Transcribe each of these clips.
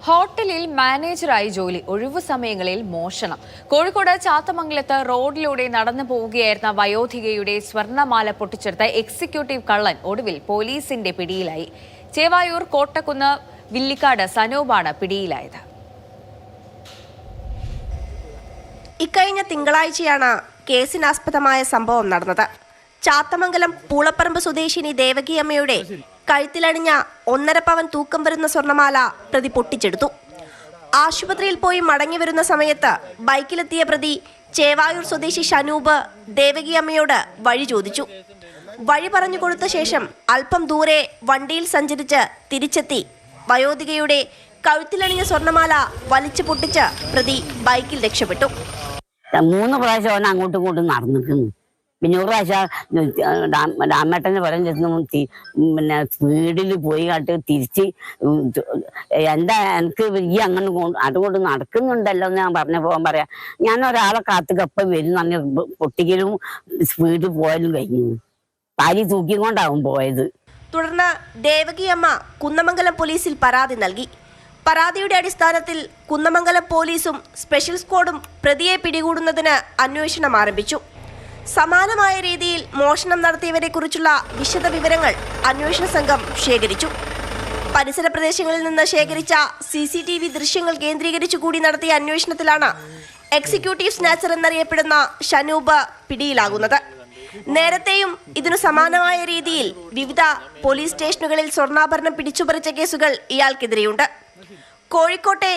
ഹോട്ടലിൽ മാനേജറായി ജോലി, ഒഴിവു സമയങ്ങളിൽ മോഷണം. കോഴിക്കോട് ചാത്തമംഗലത്ത് റോഡിലൂടെ നടന്നു പോവുകയായിരുന്ന വയോധികയുടെ സ്വർണ്ണമാല പൊട്ടിച്ചെടുത്ത എക്സിക്യൂട്ടീവ് കള്ളൻ ഒടുവിൽ പോലീസിന്റെ പിടിയിലായി. ചേവായൂർ കോട്ടക്കുന്ന് വില്ലിക്കാട് സനൂപാണ് പിടിയിലായത്. ഇക്കഴിഞ്ഞ തിങ്കളാഴ്ചയാണ് കേസിനാസ്പദമായ സംഭവം നടന്നത്. ചാത്തമംഗലം പൂളപ്പറമ്പ് സ്വദേശിനി ദേവകിയമ്മയുടെ കഴുത്തിലണിഞ്ഞ 1.5 പവൻ തൂക്കം വരുന്ന സ്വർണ്ണമാല പ്രതി പൊട്ടിച്ചെടുത്തു. ആശുപത്രിയിൽ പോയി മടങ്ങി വരുന്ന സമയത്ത് ബൈക്കിലെത്തിയ പ്രതി ചേവായൂർ സ്വദേശി ഷനൂബ് ദേവകിയമ്മയോട് വഴി ചോദിച്ചു. വഴി പറഞ്ഞു കൊടുത്ത ശേഷം അല്പം ദൂരെ വണ്ടിയിൽ സഞ്ചരിച്ച് തിരിച്ചെത്തി വയോധികയുടെ കഴുത്തിലണിഞ്ഞ സ്വർണ്ണമാല വലിച്ചു പൊട്ടിച്ച് പ്രതി ബൈക്കിൽ രക്ഷപ്പെട്ടു. 3 പ്രാവശ്യം അങ്ങോട്ടും ഇങ്ങോട്ടും നടന്നിരിക്കുന്നു. പിന്നെ ഒരു പ്രാവശ്യം രാമേട്ടൻ്റെ പുറം ചെന്ന് പിന്നെ സ്പീഡിൽ പോയി കാട്ട് തിരിച്ച് എന്താ എനിക്ക് ഈ അങ്ങനെ അതുകൊണ്ട് നടക്കുന്നുണ്ടല്ലോ എന്ന് ഞാൻ പറഞ്ഞ പോകാൻ പറയാം. ഞാൻ ഒരാളെ കാത്തുകപ്പം വരും പറഞ്ഞ പൊട്ടിക്കലും സ്പീഡിൽ പോയാലും കഴിഞ്ഞു. പാലി തൂക്കിക്കൊണ്ടാവും പോയത്. തുടർന്ന് ദേവകിയമ്മ കുന്നമംഗലം പോലീസിൽ പരാതി നൽകി. പരാതിയുടെ അടിസ്ഥാനത്തിൽ കുന്നമംഗലം പോലീസും സ്പെഷ്യൽ സ്ക്വാഡും പ്രതിയെ പിടികൂടുന്നതിന് അന്വേഷണം ആരംഭിച്ചു. സമാനമായ രീതിയിൽ മോഷണം നടത്തിയവരെ കുറിച്ചുള്ള വിശദ വിവരങ്ങൾ അന്വേഷണ സംഘം ശേഖരിച്ചു. പരിസര പ്രദേശങ്ങളിൽ നിന്ന് ശേഖരിച്ച CCTV ദൃശ്യങ്ങൾ കേന്ദ്രീകരിച്ചു കൂടി നടത്തിയ അന്വേഷണത്തിലാണ് എക്സിക്യൂട്ടീവ് സ്നാച്ചർ എന്നറിയപ്പെടുന്ന ഷനൂബ് പിടിയിലാകുന്നത്. നേരത്തെയും ഇതിനു സമാനമായ രീതിയിൽ വിവിധ പോലീസ് സ്റ്റേഷനുകളിൽ സ്വർണ്ണാഭരണം പിടിച്ചുപറിച്ച കേസുകൾ ഇയാൾക്കെതിരെയുണ്ട്. കോഴിക്കോട്ടെ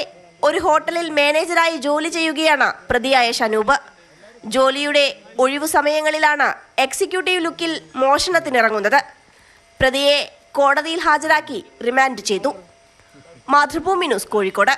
ഒരു ഹോട്ടലിൽ മാനേജറായി ജോലി ചെയ്യുകയാണ് പ്രതിയായ ഷനൂബ്. ജോലിയുടെ ഒഴിവു സമയങ്ങളിലാണ് എക്സിക്യൂട്ടീവ് ലുക്കിൽ മോഷണത്തിനിറങ്ങുന്നത്. പ്രതിയെ കോടതിയിൽ ഹാജരാക്കി റിമാൻഡ് ചെയ്തു. മാതൃഭൂമി ന്യൂസ്, കോഴിക്കോട്.